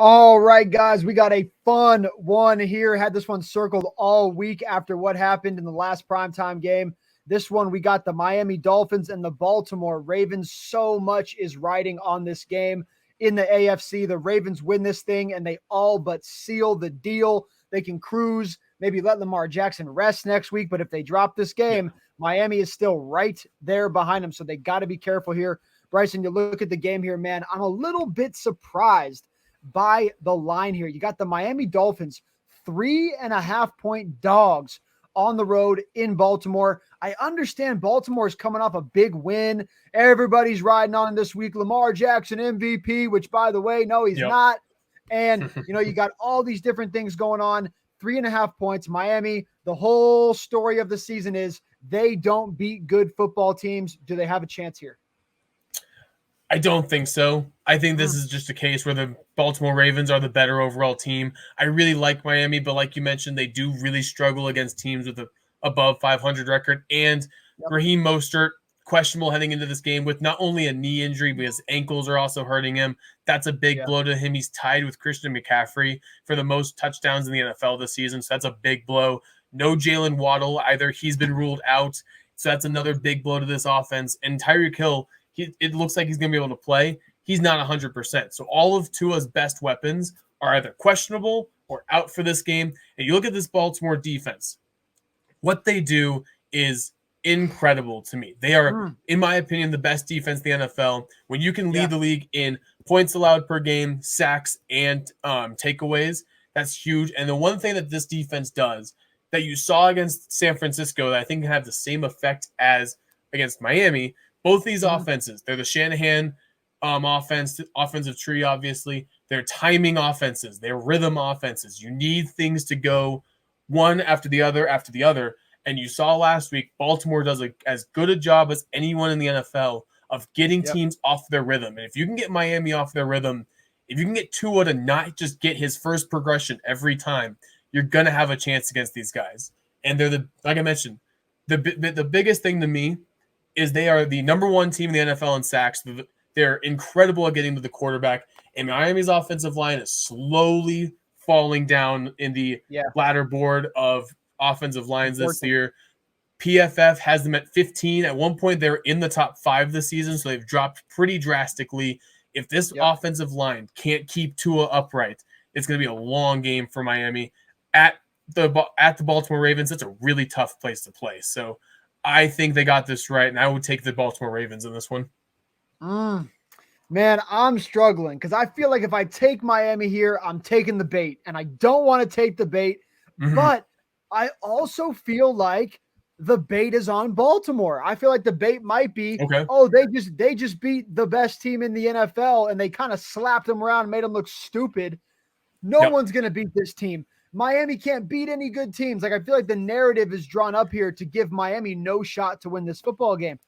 All right, guys, we got a fun one here. Had this one circled all week after what happened in the last primetime game. This one, we got the Miami Dolphins and the Baltimore Ravens. So much is riding on this game in the AFC. The Ravens win this thing, and they all but seal the deal. They can cruise, maybe let Lamar Jackson rest next week. But if they drop this game, Miami is still right there behind them. So they got to be careful here. Bryson, you look at the game here, man. I'm a little bit surprised by the line here. You got the Miami Dolphins 3.5-point dogs on the road in Baltimore. I understand Baltimore is coming off a big win. Everybody's riding on this week. Lamar Jackson MVP, which by the way, no, he's not. And you got all these different things going on. 3.5 points. Miami, the whole story of the season is they don't beat good football teams. Do they have a chance here? I don't think so. I think this is just a case where the Baltimore Ravens are the better overall team. I really like Miami, but like you mentioned, they do really struggle against teams with a above 500 record. And Raheem Mostert, questionable heading into this game with not only a knee injury, but his ankles are also hurting him. That's a big blow to him. He's tied with Christian McCaffrey for the most touchdowns in the NFL this season, so that's a big blow. No Jalen Waddle either. He's been ruled out, so that's another big blow to this offense. And Tyreek Hill, it looks like he's going to be able to play. He's not 100%. So all of Tua's best weapons are either questionable or out for this game. And you look at this Baltimore defense, what they do is incredible to me. They are, in my opinion, the best defense in the NFL. When you can lead the league in points allowed per game, sacks, and takeaways, that's huge. And the one thing that this defense does that you saw against San Francisco that I think can have the same effect as against Miami, both these offenses, they're the Shanahan offensive tree, obviously. They're timing offenses. They're rhythm offenses. You need things to go one after the other after the other. And you saw last week, Baltimore does as good a job as anyone in the NFL of getting teams off their rhythm. And if you can get Miami off their rhythm, if you can get Tua to not just get his first progression every time, you're going to have a chance against these guys. And they're like I mentioned, the biggest thing to me is they are the number one team in the NFL in sacks. They're incredible at getting to the quarterback. And Miami's offensive line is slowly falling down in the ladder board of offensive lines this year. PFF has them at 15. At one point, they're in the top 5 this season, so they've dropped pretty drastically. If this offensive line can't keep Tua upright, it's going to be a long game for Miami. At the Baltimore Ravens, that's a really tough place to play. So I think they got this right, and I would take the Baltimore Ravens in this one. Man, I'm struggling because I feel like if I take Miami here, I'm taking the bait, and I don't want to take the bait, but I also feel like the bait is on Baltimore. I feel like the bait might be, they just beat the best team in the NFL, and they kind of slapped them around and made them look stupid. No one's going to beat this team. Miami can't beat any good teams. Like, I feel like the narrative is drawn up here to give Miami no shot to win this football game.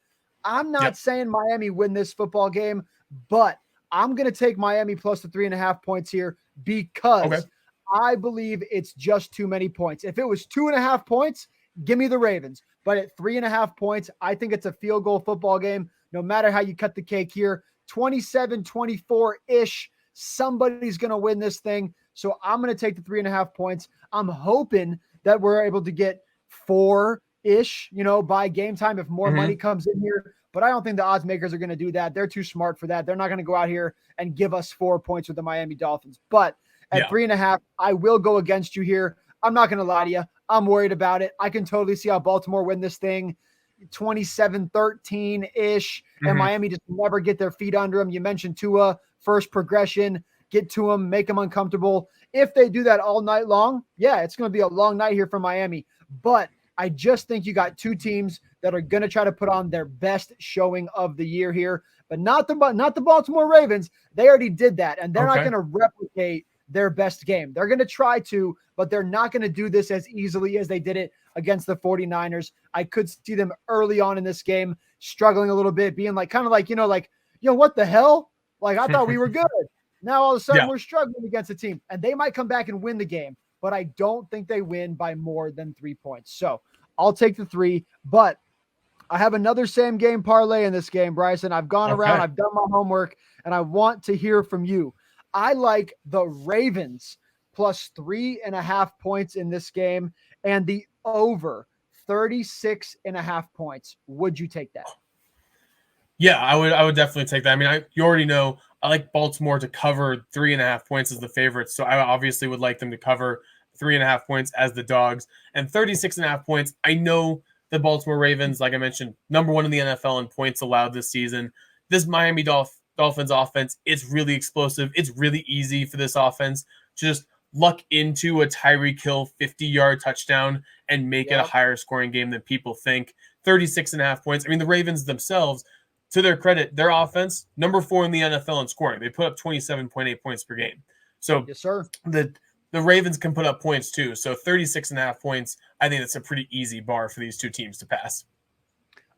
I'm not saying Miami win this football game, but I'm going to take Miami plus the 3.5 points here because I believe it's just too many points. If it was 2.5 points, give me the Ravens. But at 3.5 points, I think it's a field goal football game. No matter how you cut the cake here, 27-24-ish, somebody's going to win this thing. So I'm going to take the 3.5 points. I'm hoping that we're able to get 4-ish, by game time if more money comes in here. But I don't think the odds makers are going to do that. They're too smart for that. They're not going to go out here and give us 4 points with the Miami Dolphins. But at 3.5, I will go against you here. I'm not going to lie to you. I'm worried about it. I can totally see how Baltimore win this thing 27-13-ish, and Miami just never get their feet under them. You mentioned Tua, first progression, get to them, make them uncomfortable. If they do that all night long, it's going to be a long night here for Miami. But I just think you got two teams that are going to try to put on their best showing of the year here, but not the Baltimore Ravens. They already did that, and they're not going to replicate their best game. They're going to try to, but they're not going to do this as easily as they did it against the 49ers. I could see them early on in this game struggling a little bit, being like, what the hell? Like, I thought we were good. Now all of a sudden we're struggling against a team, and they might come back and win the game, but I don't think they win by more than 3 points. So I'll take the 3, but I have another same game parlay in this game, Bryson. I've gone around, I've done my homework, and I want to hear from you. I like the Ravens plus 3.5 points in this game and the over 36.5 points. Would you take that? Yeah, I would definitely take that. I mean, you already know I like Baltimore to cover 3.5 points as the favorites, so I obviously would like them to cover 3.5 points as the dogs. And 36.5 points, I know the Baltimore Ravens, like I mentioned, number one in the NFL in points allowed this season. This Miami Dolphins offense, it's really explosive. It's really easy for this offense to just luck into a Tyreek Hill 50-yard touchdown and make it a higher scoring game than people think. 36.5 points. I mean, the Ravens themselves, to their credit, their offense, number 4 in the NFL in scoring. They put up 27.8 points per game. So Yes, sir. the Ravens can put up points too. So 36.5 points, I think that's a pretty easy bar for these two teams to pass.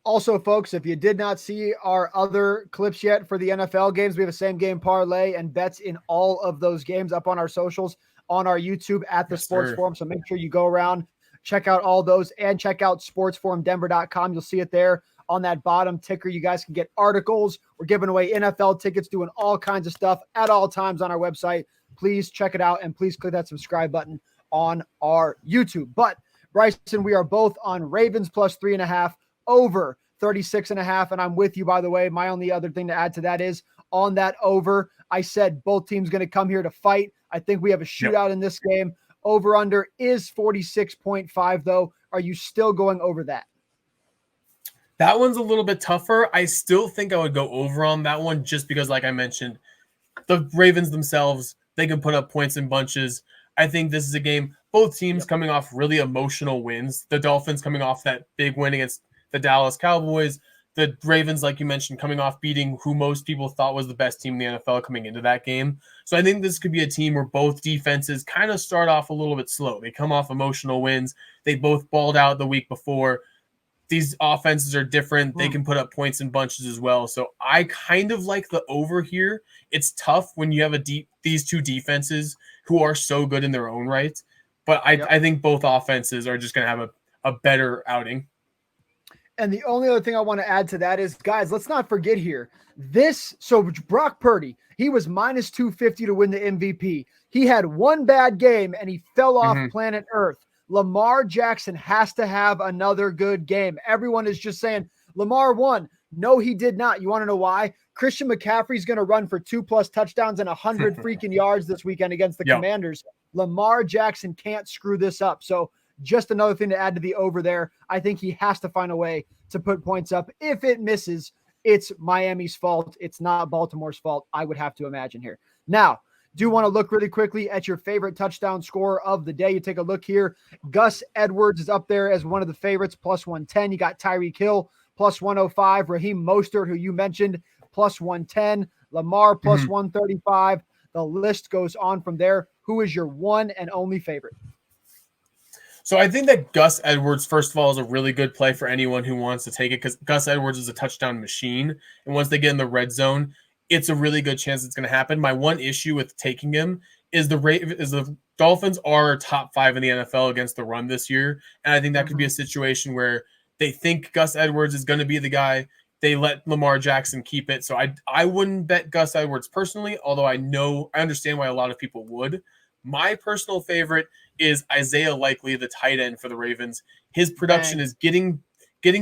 Also, folks, if you did not see our other clips yet for the NFL games, we have a same game parlay and bets in all of those games up on our socials, on our YouTube at the Sports Forum. So make sure you go around, check out all those, and check out sportsforumdenver.com. You'll see it there on that bottom ticker. You guys can get articles. We're giving away NFL tickets, doing all kinds of stuff at all times on our website. Please check it out, and please click that subscribe button on our YouTube. But Bryson, we are both on Ravens plus 3.5, over 36.5. And I'm with you, by the way. My only other thing to add to that is on that over, I said both teams going to come here to fight. I think we have a shootout in this game. Over under is 46.5, though. Are you still going over that? That one's a little bit tougher. I still think I would go over on that one just because, like I mentioned, the Ravens themselves, they can put up points in bunches. I think this is a game, both teams coming off really emotional wins. The Dolphins coming off that big win against the Dallas Cowboys. The Ravens, like you mentioned, coming off beating who most people thought was the best team in the NFL coming into that game. So I think this could be a team where both defenses kind of start off a little bit slow. They come off emotional wins. They both balled out the week before. These offenses are different. They can put up points in bunches as well. So I kind of like the over here. It's tough when you have these two defenses who are so good in their own right. But I think both offenses are just going to have a better outing. And the only other thing I want to add to that is, guys, let's not forget here. So Brock Purdy, he was minus 250 to win the MVP. He had one bad game and he fell off planet Earth. Lamar Jackson has to have another good game. Everyone is just saying Lamar won. No, he did not. You want to know why? Christian McCaffrey's going to run for 2+ touchdowns and 100 freaking yards this weekend against the Commanders. Lamar Jackson can't screw this up. So just another thing to add to the over there. I think he has to find a way to put points up. If it misses, it's Miami's fault. It's not Baltimore's fault, I would have to imagine here. Now, do want to look really quickly at your favorite touchdown scorer of the day. You take a look here. Gus Edwards is up there as one of the favorites, plus 110. You got Tyreek Hill, plus 105. Raheem Mostert, who you mentioned, plus 110. Lamar, plus 135. The list goes on from there. Who is your one and only favorite? So I think that Gus Edwards, first of all, is a really good play for anyone who wants to take it because Gus Edwards is a touchdown machine. And once they get in the red zone, it's a really good chance it's going to happen. My one issue with taking him is the Dolphins are top 5 in the NFL against the run this year. And I think that could be a situation where they think Gus Edwards is going to be the guy. They let Lamar Jackson keep it. So I wouldn't bet Gus Edwards personally, although I understand why a lot of people would. My personal favorite is Isaiah Likely, the tight end for the Ravens. His production is getting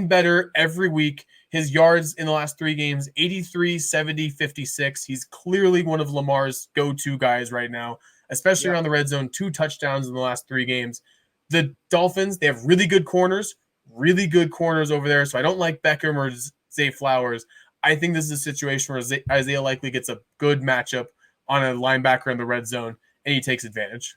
better every week. His yards in the last 3 games, 83, 70, 56. He's clearly one of Lamar's go-to guys right now, especially around the red zone. 2 touchdowns in the last 3 games. The Dolphins, they have really good corners over there. So I don't like Beckham or Zay Flowers. I think this is a situation where Isaiah Likely gets a good matchup on a linebacker in the red zone, and he takes advantage.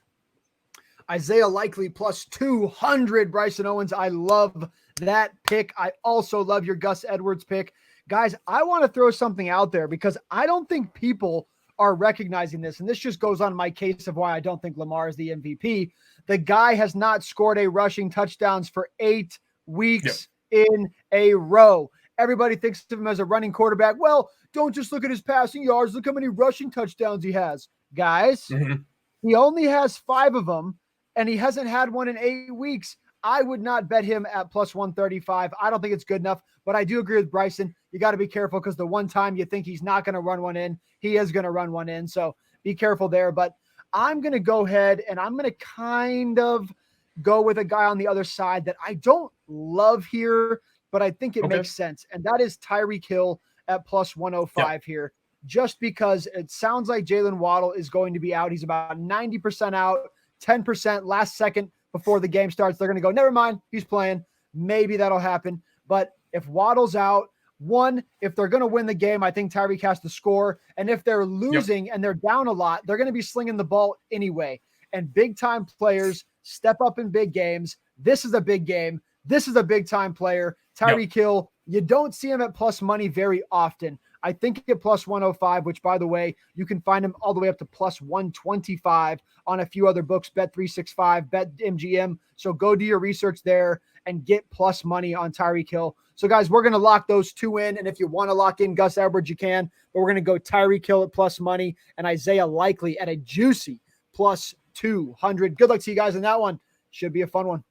Isaiah Likely plus 200, Bryson Owens. I love that pick. I also love your Gus Edwards pick. Guys, I want to throw something out there because I don't think people are recognizing this. And this just goes on my case of why I don't think Lamar is the MVP. The guy has not scored a rushing touchdowns for 8 weeks in a row. Everybody thinks of him as a running quarterback. Well, don't just look at his passing yards. Look how many rushing touchdowns he has. Guys, he only has 5 of them. And he hasn't had one in 8 weeks. I would not bet him at plus 135. I don't think it's good enough, but I do agree with Bryson. You got to be careful because the one time you think he's not going to run one in, he is going to run one in. So be careful there. But I'm going to go ahead and I'm going to kind of go with a guy on the other side that I don't love here, but I think it makes sense. And that is Tyreek Hill at plus 105 here, just because it sounds like Jalen Waddle is going to be out. He's about 90% out, 10% last second before the game starts. They're going to go, never mind, he's playing. Maybe that'll happen. But if Waddle's out, one, if they're going to win the game, I think Tyreek has to score. And if they're losing and they're down a lot, they're going to be slinging the ball anyway. And big-time players step up in big games. This is a big game. This is a big-time player. Tyreek Hill, you don't see him at plus money very often. I think at plus 105, which, by the way, you can find him all the way up to plus 125 on a few other books, Bet365, BetMGM. So go do your research there and get plus money on Tyreek Hill. So, guys, we're going to lock those two in. And if you want to lock in Gus Edwards, you can. But we're going to go Tyreek Hill at plus money and Isaiah Likely at a juicy plus 200. Good luck to you guys in that one. Should be a fun one.